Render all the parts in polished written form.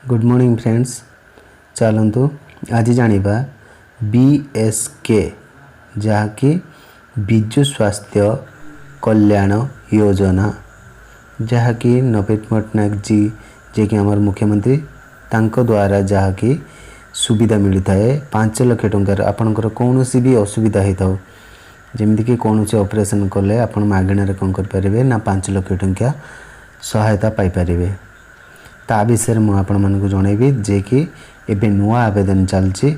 Good morning friends. चलतु आज जानिबा BSK जहाँकि विजु स्वास्थ्य कल्याण योजना जहाँकि नवीन पट्टनायक जी जे कि आमर मुख्यमंत्री तांको द्वारा जहाँकि सुविधा मिलता है 5 लाख टंकार आपणकर कौन भी असुविधा होता हो जमीक कौन से ऑपरेशन कले आपण मागणार कौन करें ना 5 लाख टंका सहायता पाइपर ता विषय मुझे आपण मानक जनइबी जे कि एबे नुआ आवेदन चलची।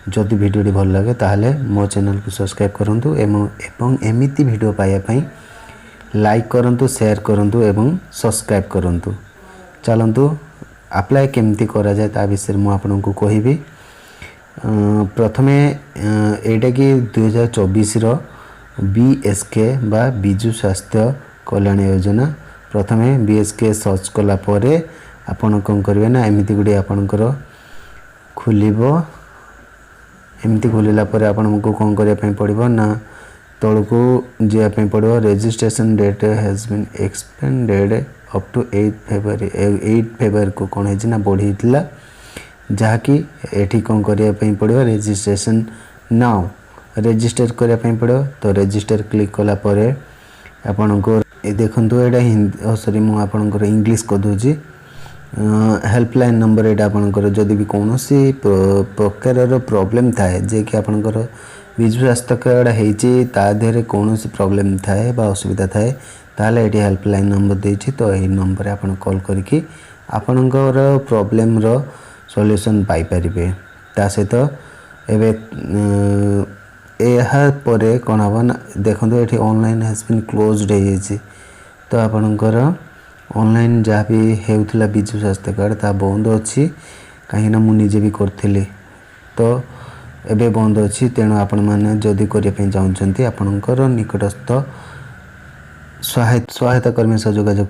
जदि वीडियो भल लगे ताहले मो चैनल को सब्सक्राइब करंतु एवं एमिति वीडियो पाइबापी लाइक करंतु शेयर करंतु एवं सब्सक्राइब करंतु। चलतु अप्लाई केमती करा जाए ता विषय मुझे आपण को कहबी। प्रथमे एटा कि 2024 रो बीएसके बा विजु स्वास्थ्य कल्याण योजना प्रथमे बीएसके सर्च कला परे आपण कौन करेंगे ना एमती गुड़े आपणकर खोलिबो। एमती खोलिला परे आपण को कौन करने पड़ो ना तल को जावाई पड़ो। Registration date has been expanded up to 8 February को कौन है ना बढ़ी जहाँकि एठी कौन करने पड़ो रजिस्ट्रेशन नाउ रजिस्टर करने पड़ो। तो रजिस्टर क्लिक कला परे आपण को देखंतु एटा हिंदी सॉरी मु आपणकर इंग्लिश को दूची हेल्पलाइन नंबर एटा आपणकर जदि भी कौन सी प्रकार प्रॉब्लम थाए जे कि आपणकर विजु स्वास्थ्य कार्ड होती देहरे कौन सी प्रॉब्लम थाए बा असुविधा थाए ताले एटी हेल्पलाइन नंबर देछि। तो यही नंबर आपन कॉल करके आपणकर प्रॉब्लम रो सॉल्यूशन पाई परिबे। ता सहित एबे एहा परे कोन हबो ना देखंतु एठी ऑनलाइन हैज बीन क्लोज्ड हो जाइछि। तो आपणकर ऑनलाइन जहाँ भी होता विजु स्वास्थ्य कार्ड ता बंद अच्छी कहीं मु निजे भी करी तो एबे बंद अच्छी। तेणु आपण मैंने जदि करने चाहते आपणकर निकटस्थ सहायता कर्मी सह जोगाजोग